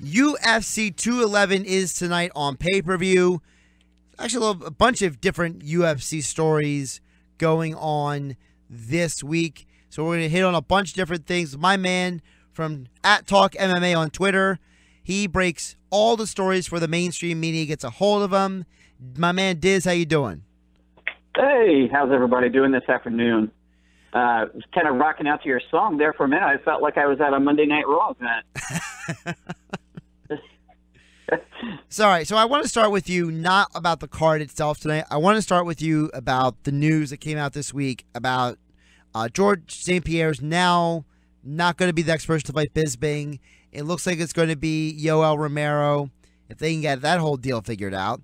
UFC 211 is tonight on pay-per-view. Actually, a bunch of different UFC stories going on this week. So we're going to hit on a bunch of different things. My man from @Talk MMA on Twitter, he breaks all the stories for the mainstream media, gets a hold of them. My man Dizz, how you doing? Hey, how's everybody doing this afternoon? Was kind of rocking out to your song there for a minute. I felt like I was at a Monday Night Raw event. Sorry, so I want to start with you not about the card itself tonight. I want to start with you about the news that came out this week about George St Pierre's now not going to be the next person to fight Bisping. It looks like it's going to be Yoel Romero, if they can get that whole deal figured out.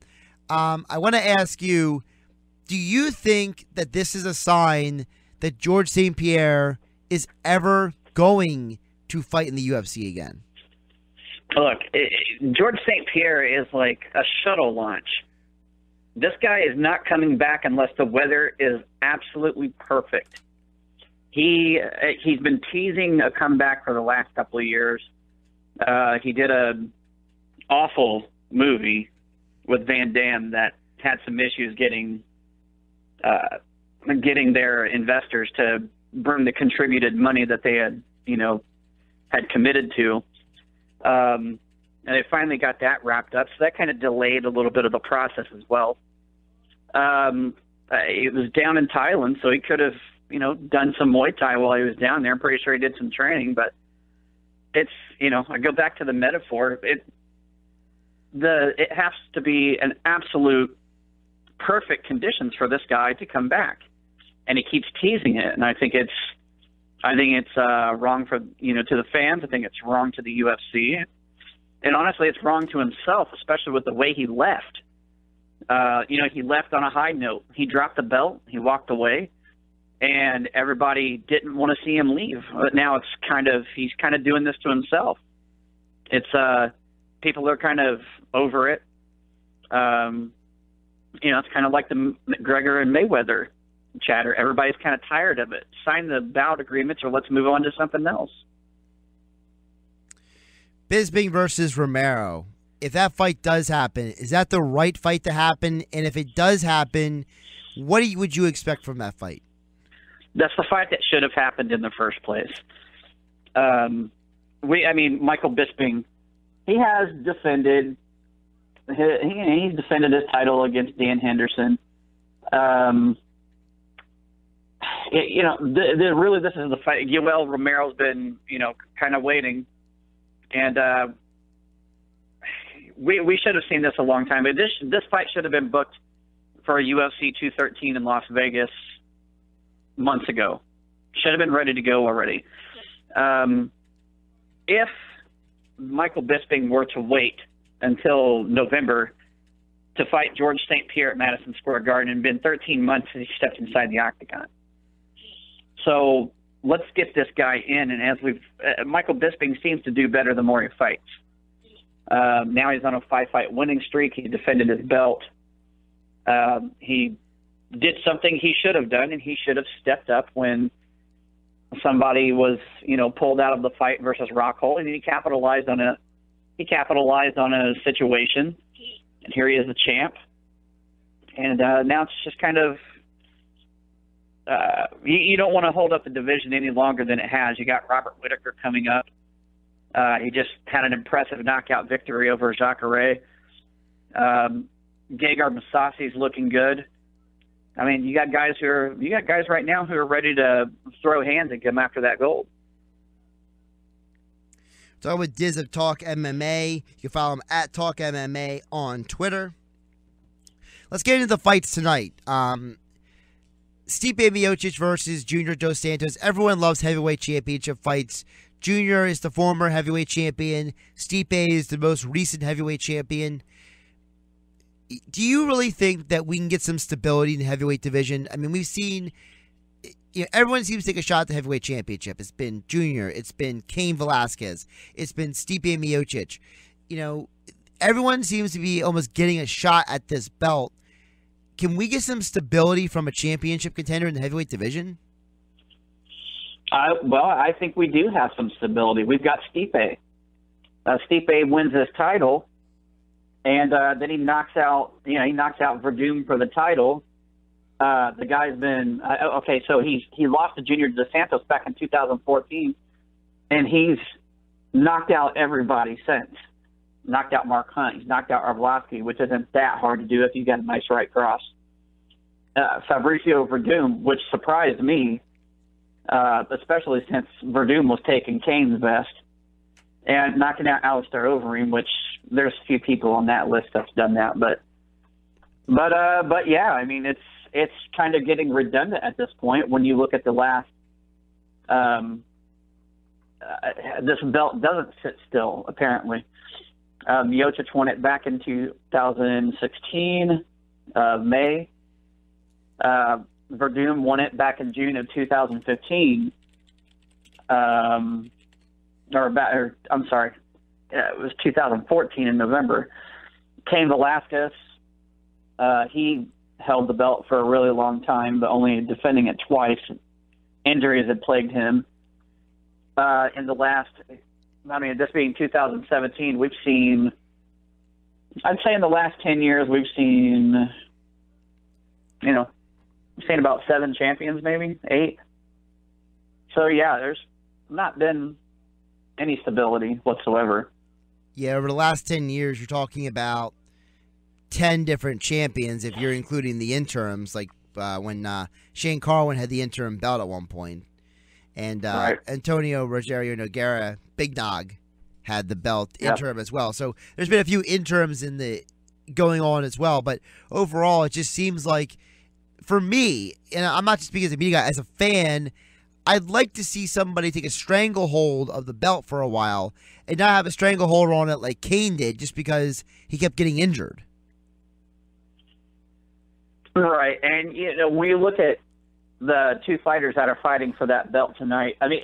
I want to ask you, do you think that this is a sign that George St Pierre is ever going to fight in the UFC again? Look, George St Pierre is like a shuttle launch. This guy is not coming back unless the weather is absolutely perfect. He's been teasing a comeback for the last couple of years. He did an awful movie with Van Damme that had some issues getting their investors to bring the contributed money that they had committed to. And they finally got that wrapped up, so that kind of delayed a little bit of the process as well. It was down in Thailand, so he could have, done some Muay Thai while he was down there. I'm pretty sure he did some training, but it's, I go back to the metaphor. It has to be an absolute perfect conditions for this guy to come back, and he keeps teasing it, and I think it's wrong for, to the fans. I think it's wrong to the UFC. And honestly, it's wrong to himself, especially with the way he left. He left on a high note. He dropped the belt. He walked away. And everybody didn't want to see him leave. But now he's kind of doing this to himself. It's, people are kind of over it. It's kind of like the McGregor and Mayweather chatter. Everybody's kind of tired of it. Sign the bout agreements or let's move on to something else. Bisping versus Romero. If that fight does happen, is that the right fight to happen? And if it does happen, what would you expect from that fight? That's the fight that should have happened in the first place. Michael Bisping, he has defended. He's defended his title against Dan Henderson. Really, this is the fight. Yoel Romero's been, kind of waiting, and we should have seen this a long time. But this fight should have been booked for a UFC 213 in Las Vegas months ago. Should have been ready to go already. If Michael Bisping were to wait until November to fight George St Pierre at Madison Square Garden, and been 13 months since he stepped inside the octagon. So let's get this guy in, and as Michael Bisping seems to do better the more he fights. Now he's on a 5-fight winning streak. He defended his belt. He did something he should have done, and he should have stepped up when somebody was, pulled out of the fight versus Rockhold, and he capitalized on a situation, and here he is the champ. And now it's just kind of. You don't want to hold up the division any longer than it has. You got Robert Whittaker coming up. He just had an impressive knockout victory over Jacare. Gegard Mousasi's looking good. I mean, you got guys right now who are ready to throw hands and come after that gold. Talking with Dizz of Talk MMA. You can follow him at Talk MMA on Twitter. Let's get into the fights tonight. Stipe Miocic versus Junior Dos Santos. Everyone loves heavyweight championship fights. Junior is the former heavyweight champion. Stipe is the most recent heavyweight champion. Do you really think that we can get some stability in the heavyweight division? I mean, we've seen, everyone seems to take a shot at the heavyweight championship. It's been Junior. It's been Cain Velasquez. It's been Stipe Miocic. Everyone seems to be almost getting a shot at this belt. Can we get some stability from a championship contender in the heavyweight division? I think we do have some stability. We've got Stipe. Stipe wins this title, and then he knocks out Verdum for the title. The guy's been okay. So he lost to Junior Dos Santos back in 2014, and he's knocked out everybody since. Knocked out Mark Hunt. He's knocked out Arlovsky, which isn't that hard to do if you got a nice right cross. Fabricio Verdum, which surprised me, especially since Verdum was taking Kane's best, and knocking out Alistair Overeem, which there's a few people on that list that's done that, but yeah, I mean it's kind of getting redundant at this point when you look at the last. This belt doesn't sit still, apparently. Miocic won it back in 2016, May. Verdum won it back in June of 2015. I'm sorry, it was 2014 in November. Cain Velasquez, he held the belt for a really long time, but only defending it twice. Injuries had plagued him. In the last, this being 2017, we've seen, I'd say in the last 10 years, we've seen, about 7 champions, maybe 8. So yeah, there's not been any stability whatsoever. Yeah, over the last 10 years, you're talking about 10 different champions if you're including the interims, like when Shane Carwin had the interim belt at one point. And right. Antonio Rogerio Nogueira, Big Nog, had the belt interim as well. So there's been a few interims going on as well. But overall, it just seems like, for me, and I'm not just speaking as a media guy, as a fan, I'd like to see somebody take a stranglehold of the belt for a while and not have a stranglehold on it like Kane did just because he kept getting injured. Right. And, when you look at the 2 fighters that are fighting for that belt tonight, I mean,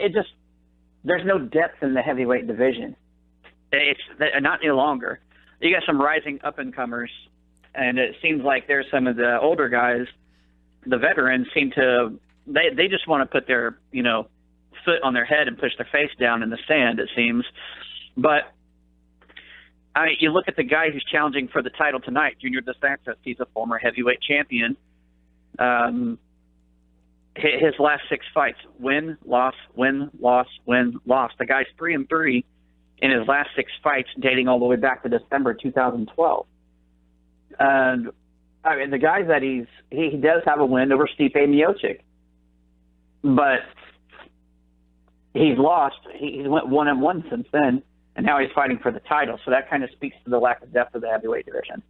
there's no depth in the heavyweight division. It's not any longer. You got some rising up-and-comers, and it seems like there's some of the older guys, the veterans, seem to they just want to put their foot on their head and push their face down in the sand, it seems. But you look at the guy who's challenging for the title tonight, Junior Dos Santos. He's a former heavyweight champion. His last 6 fights: win, loss, win, loss, win, loss. The guy's 3-3 in his last 6 fights, dating all the way back to December 2012. And the guys that he does have a win over Stipe Miocic, but he's lost. He's went 1-1 since then, and now he's fighting for the title. So that kind of speaks to the lack of depth of the heavyweight division.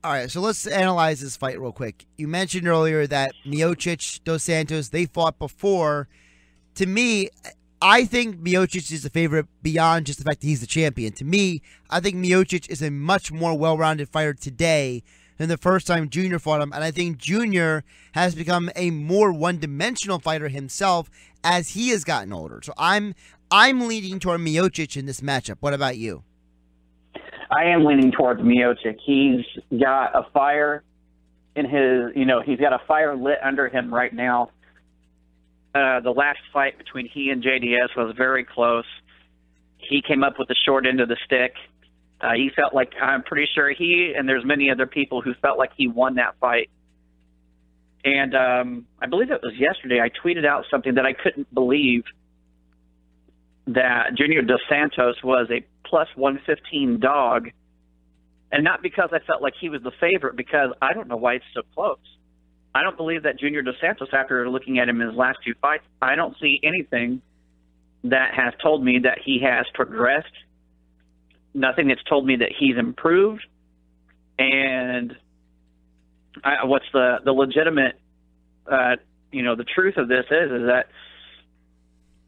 All right, so let's analyze this fight real quick. You mentioned earlier that Miocic, Dos Santos, they fought before. To me, I think Miocic is the favorite beyond just the fact that he's the champion. To me, I think Miocic is a much more well-rounded fighter today than the first time Junior fought him, and I think Junior has become a more one-dimensional fighter himself as he has gotten older. So I'm leaning toward Miocic in this matchup. What about you? I am leaning towards Miocic. He's got a fire in his, he's got a fire lit under him right now. The last fight between he and JDS was very close. He came up with the short end of the stick. He felt like, I'm pretty sure and there's many other people who felt like he won that fight. And I believe it was yesterday, I tweeted out something that I couldn't believe, that Junior Dos Santos was a plus 115 dog, and not because I felt like he was the favorite, because I don't know why it's so close. I don't believe that Junior Dos Santos, after looking at him in his last 2 fights, I don't see anything that has told me that he has progressed, nothing that's told me that he's improved. And what's the legitimate, the truth of this is that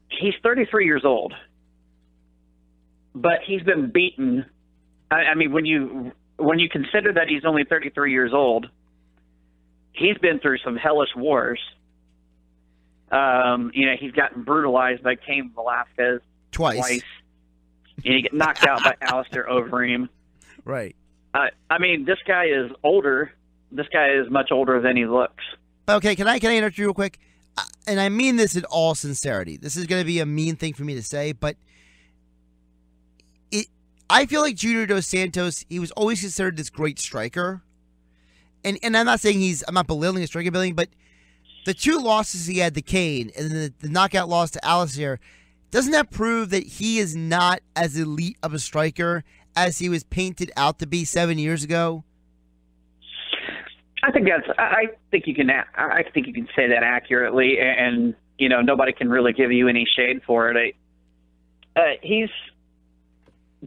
he's 33 years old, but he's been beaten. I mean, when you consider that he's only 33 years old, he's been through some hellish wars. He's gotten brutalized by Cain Velasquez twice. He get knocked out by Alistair Overeem. Right. I mean, this guy is older. This guy is much older than he looks. Okay, can I interrupt you real quick? and I mean this in all sincerity. This is going to be a mean thing for me to say, but I feel like Junior Dos Santos, he was always considered this great striker. And I'm not saying I'm not belittling his striking ability, but the 2 losses he had to Kane and then the knockout loss to Alistair, doesn't that prove that he is not as elite of a striker as he was painted out to be 7 years ago? I think you can say that accurately, and nobody can really give you any shade for it.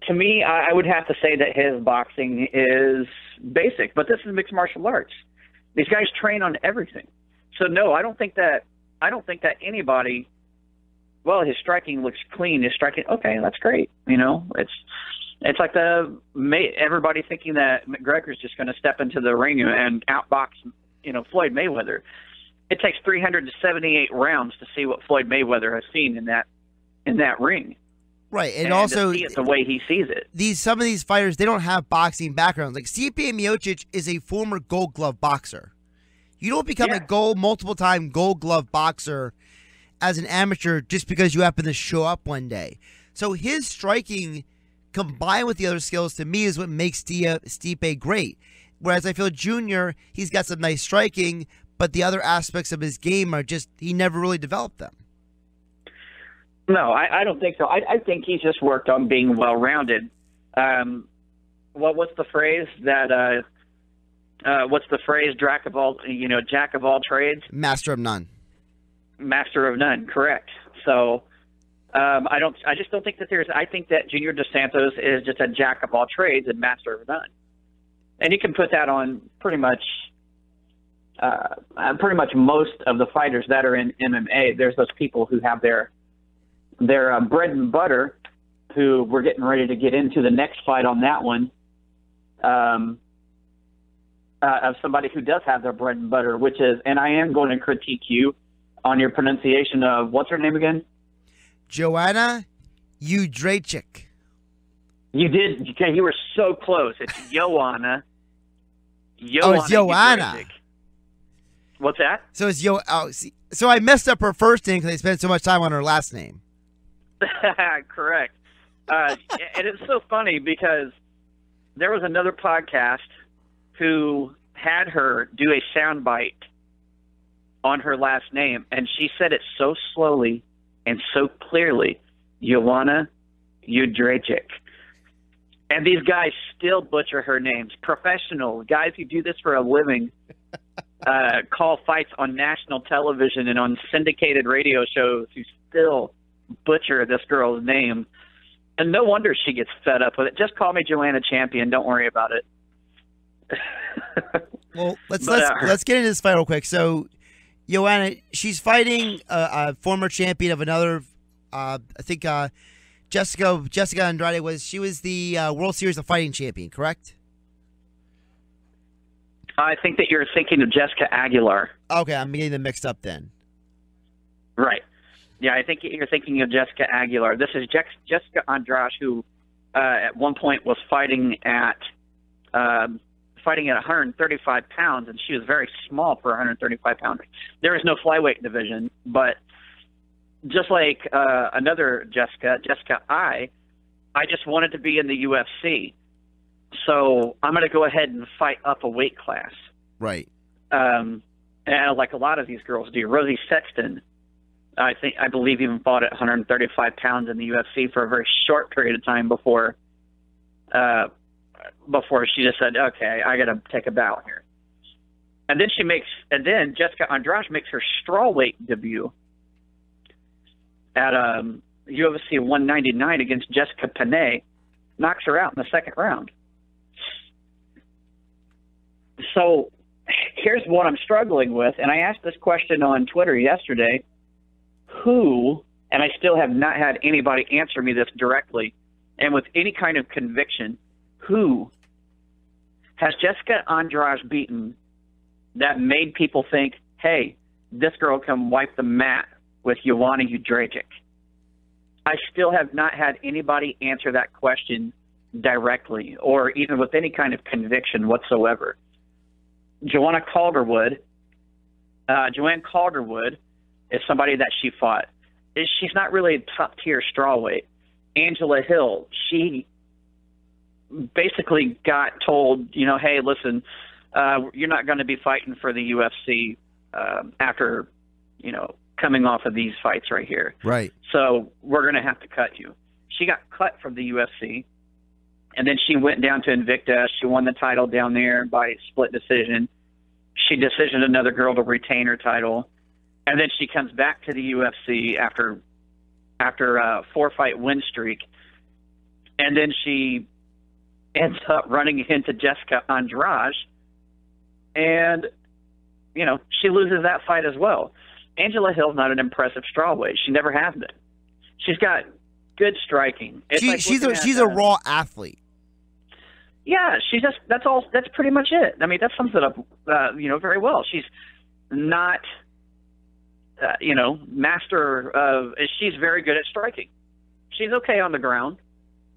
To me, I would have to say that his boxing is basic, but this is mixed martial arts. These guys train on everything. So no, I don't think that anybody. Well, his striking looks clean. His striking, okay, that's great. It's like everybody thinking that McGregor's just going to step into the ring and outbox, Floyd Mayweather. It takes 378 rounds to see what Floyd Mayweather has seen in that ring. Right, and also to see it the way he sees it. Some of these fighters, they don't have boxing backgrounds. Like Stipe Miocic is a former Gold Glove boxer. You don't become a multiple-time Gold Glove boxer as an amateur just because you happen to show up one day. So his striking, combined with the other skills, to me is what makes Stipe great. Whereas I feel Junior, he's got some nice striking, but the other aspects of his game are just, he never really developed them. No, I don't think so. I think he's just worked on being well-rounded. What's the phrase that? What's the phrase? Jack of all trades, master of none. Master of none, correct. So, I just don't think that I think that Junior Dos Santos is just a jack of all trades and master of none, and you can put that on pretty much most of the fighters that are in MMA. There's those people who have their bread and butter, who we're getting ready to get into the next fight on that one, of somebody who does have their bread and butter, which is, and I am going to critique you on your pronunciation of, what's her name again? Joanna Jędrzejczyk. You did. Okay, you were so close. It's Joanna. Oh, it's Joanna. Jędrzejczyk. What's that? So it's so I messed up her first name because I spent so much time on her last name. Correct. And it's so funny because there was another podcast who had her do a soundbite on her last name, and she said it so slowly and so clearly, Joanna Jędrzejczyk. And these guys still butcher her names. Professional guys who do this for a living call fights on national television and on syndicated radio shows who still butcher this girl's name. And no wonder she gets fed up with it. Just call me Joanna Champion. Don't worry about it. Well, let's get into this fight real quick. So, Joanna, she's fighting a former champion of another. I think Jessica Andrade was the World Series of Fighting champion, correct? I think that you're thinking of Jessica Aguilar. Okay, I'm getting them mixed up then. Right. Yeah, I think you're thinking of Jessica Aguilar. This is Jessica Andrade, who at one point was fighting at 135 pounds, and she was very small for 135 pounds. There is no flyweight division, but just like another Jessica I just wanted to be in the UFC. So I'm going to go ahead and fight up a weight class. Right. And like a lot of these girls do. Rosie Sexton, I believe, even fought at 135 pounds in the UFC for a very short period of time before she just said, okay, I got to take a bow here. And then Jessica Andrade makes her strawweight debut at UFC 199 against Jessica Panay, knocks her out in the second round. So here's what I'm struggling with, and I asked this question on Twitter yesterday, and I still have not had anybody answer me this directly and with any kind of conviction, who has Jessica Andrade beaten that made people think, hey, this girl can wipe the mat with Joanna Jędrzejczyk? I still have not had anybody answer that question directly or even with any kind of conviction whatsoever. Joanne Calderwood is somebody that she fought. She's not really a top-tier strawweight. Angela Hill, she basically got told, hey, listen, you're not going to be fighting for the UFC after, coming off of these fights right here. Right. So we're going to have to cut you. She got cut from the UFC, and then she went down to Invicta. She won the title down there by split decision. She decisioned another girl to retain her title. And then she comes back to the UFC after a 4-fight win streak. And then she ends up running into Jessica Andrade. And, she loses that fight as well. Angela Hill's not an impressive strawweight. She never has been. She's got good striking. She's a raw athlete. Yeah, that's pretty much it. I mean, that sums it up, very well. She's not, master of. She's very good at striking. She's okay on the ground,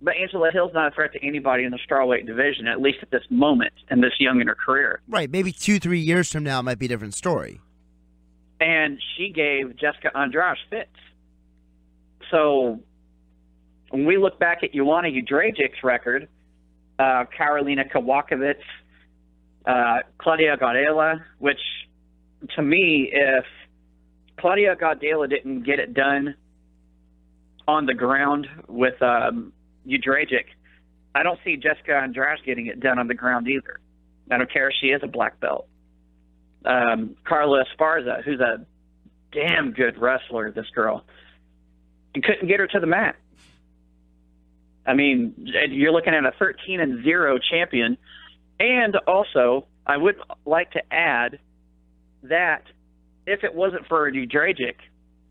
but Angela Hill's not a threat to anybody in the strawweight division, at least at this moment and this young in her career. Right. Maybe 2-3 years from now it might be a different story. And she gave Jessica Andrade fits. So when we look back at Joanna Jędrzejczyk's record, Karolina Kowalkiewicz, Claudia Gaudela, which to me, if Claudia Gaudela didn't get it done on the ground with Jędrzejczyk, I don't see Jessica Andrade getting it done on the ground either. I don't care if she is a black belt. Carla Esparza, who's a damn good wrestler, this girl, you couldn't get her to the mat. I mean, you're looking at a 13-0 champion. And also, I would like to add that if it wasn't for Jędrzejczyk,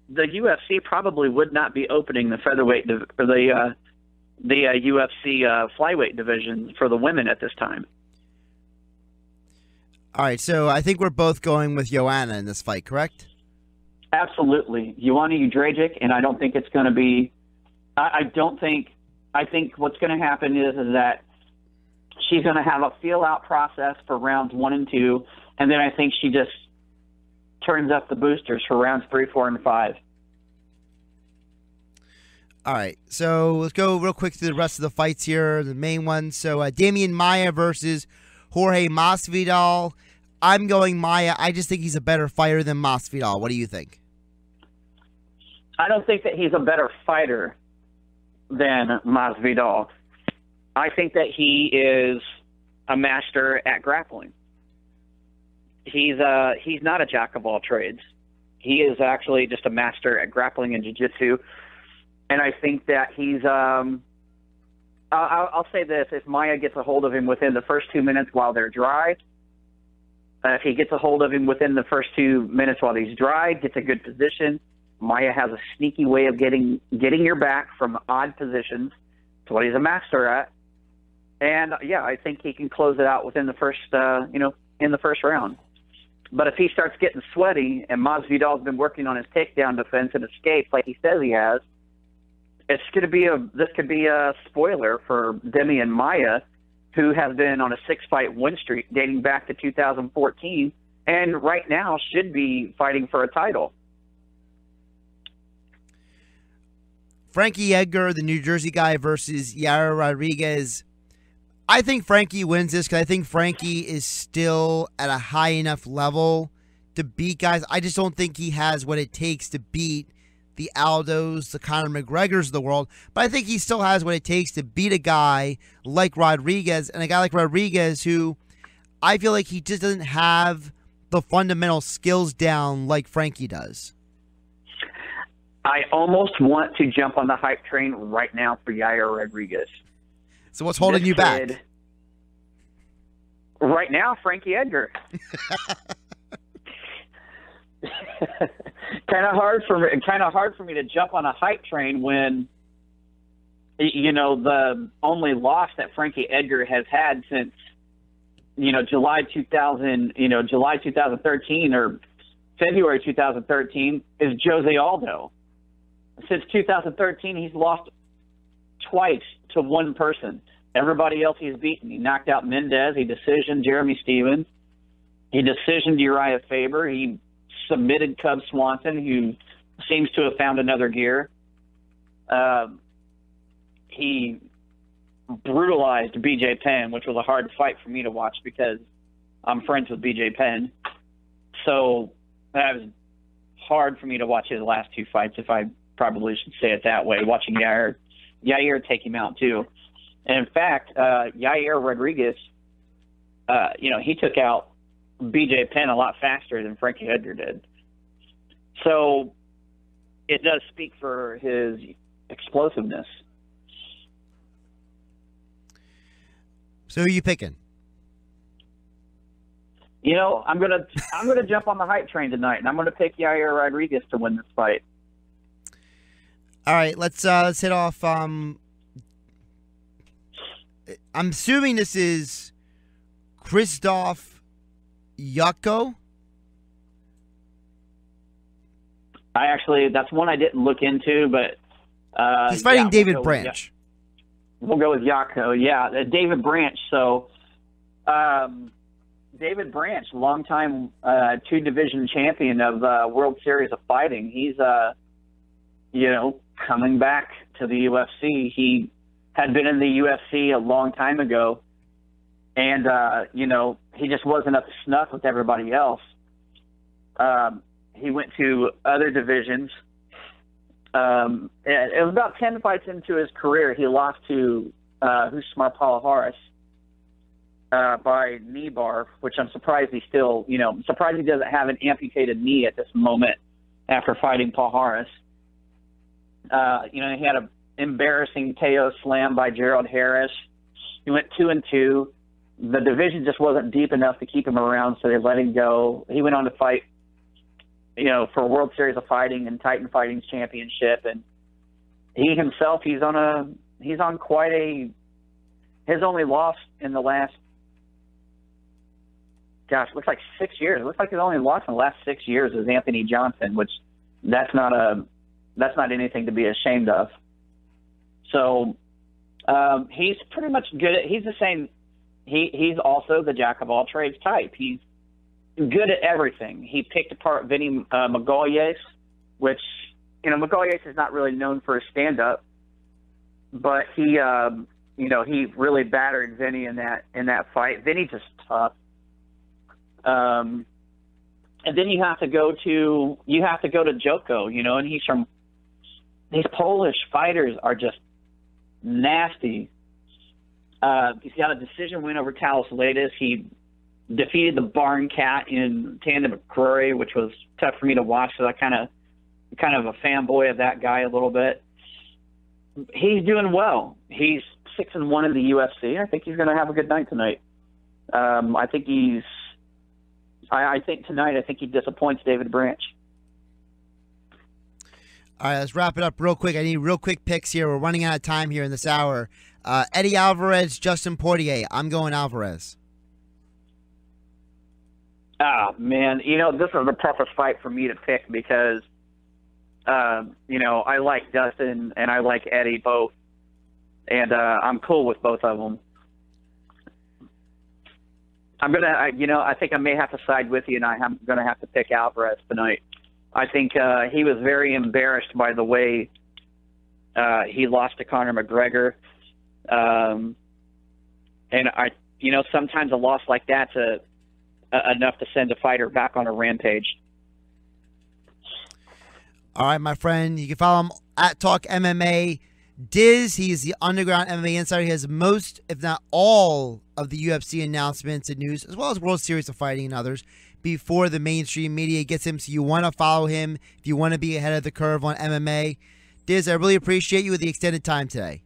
the UFC probably would not be opening the featherweight or the UFC flyweight division for the women at this time. All right, so I think we're both going with Joanna in this fight, correct? Absolutely. Joanna Jędrzejczyk, and I don't think it's going to be – I think what's going to happen is that she's going to have a feel-out process for rounds 1 and 2, and then I think she just turns up the boosters for rounds 3, 4, and 5. All right, so let's go real quick through the rest of the fights here, the main ones. So Demian Maia versus Jorge Masvidal. I'm going Maia. I just think he's a better fighter than Masvidal. What do you think? I don't think that he's a better fighter than Masvidal. I think that he is a master at grappling. He's not a jack of all trades. He is actually just a master at grappling and jiu-jitsu. And I think that he's I'll say this, if Maia gets a hold of him within the first 2 minutes while they're dry, if he gets a hold of him within the first 2 minutes while he's dry, gets a good position, Maia has a sneaky way of getting your back from odd positions. That's what he's a master at. And yeah, I think he can close it out within the first, in the first round. But if he starts getting sweaty, and Masvidal's been working on his takedown defense and escapes like he says he has, this could be a spoiler for Demian Maia, who has been on a 6-fight win streak dating back to 2014, and right now should be fighting for a title. Frankie Edgar, the New Jersey guy, versus Yair Rodriguez. I think Frankie wins this because I think Frankie is still at a high enough level to beat guys. I just don't think he has what it takes to beat the Aldos, the Conor McGregors of the world. But I think he still has what it takes to beat a guy like Rodriguez, and a guy like Rodriguez who I feel like he just doesn't have the fundamental skills down like Frankie does. I almost want to jump on the hype train right now for Yair Rodriguez. So what's holding you back? Right now, Frankie Edgar. Kind of hard for me to jump on a hype train when the only loss that Frankie Edgar has had since July 2013 or February 2013 is Jose Aldo. Since 2013, he's lost twice to one person. Everybody else he's beaten. He knocked out Mendez. He decisioned Jeremy Stevens. He decisioned Uriah Faber. He submitted Cub Swanson, who seems to have found another gear. He brutalized BJ Penn, which was a hard fight for me to watch because I'm friends with BJ Penn. So that was hard for me to watch his last two fights, if I probably should say it that way, watching Yair take him out too. And in fact, Yair Rodriguez, he took out BJ Penn a lot faster than Frankie Edgar did. So it does speak for his explosiveness. So who are you picking? I'm gonna jump on the hype train tonight, and I'm gonna pick Yair Rodriguez to win this fight. All right, let's hit off. I'm assuming this is Krzysztof Jotko. That's one I didn't look into, but he's fighting David Branch. We'll go with Jotko. Yeah, David Branch. So, David Branch, longtime two-division champion of World Series of Fighting. He's, coming back to the UFC. He had been in the UFC a long time ago, and, he just wasn't up to snuff with everybody else. He went to other divisions. And it was about 10 fights into his career. He lost to Husmar Palhares by knee bar, which I'm surprised he still, surprised he doesn't have an amputated knee at this moment after fighting Palhares. He had an embarrassing KO slam by Gerald Harris. He went 2-2. The division just wasn't deep enough to keep him around, so they let him go. He went on to fight, for World Series of Fighting and Titan Fighting's championship, and he himself, he's on quite his only loss in the last, looks like 6 years. It looks like his only loss in the last 6 years is Anthony Johnson, which that's not anything to be ashamed of. So he's pretty much good he's the same. He's also the jack of all trades type. He's good at everything. He picked apart Vinny Magalhães, which, Magalhães is not really known for his stand-up, but he really battered Vinny in that fight. Vinny's just tough. And then you have to go to Joko, and these Polish fighters are just nasty. He's got a decision win over Talis Latis. He defeated the Barn Cat in Tandem McCrory, which was tough for me to watch, so I kind of a fanboy of that guy a little bit. He's doing well. He's 6-1 in the UFC. I think he's going to have a good night tonight. I think tonight he disappoints David Branch. All right, let's wrap it up real quick. I need real quick picks here. We're running out of time here in this hour. Eddie Alvarez, Justin Portier. I'm going Alvarez. Ah, man, this is the toughest fight for me to pick because, I like Dustin and I like Eddie both, and I'm cool with both of them. I think I may have to side with you, and I'm going to have to pick Alvarez tonight. I think he was very embarrassed by the way he lost to Conor McGregor. And sometimes a loss like that's enough to send a fighter back on a rampage. All right, my friend. You can follow him at Talk MMA. Dizz, he is the Underground MMA Insider. He has most, if not all, of the UFC announcements and news, as well as World Series of Fighting and others, before the mainstream media gets him. So you want to follow him if you want to be ahead of the curve on MMA. Dizz, I really appreciate you with the extended time today.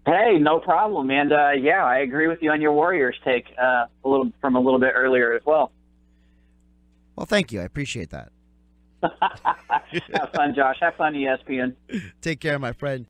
Hey, no problem. And, I agree with you on your Warriors take a little bit earlier as well. Well, thank you. I appreciate that. Have fun, Josh. Have fun, ESPN. Take care, my friend.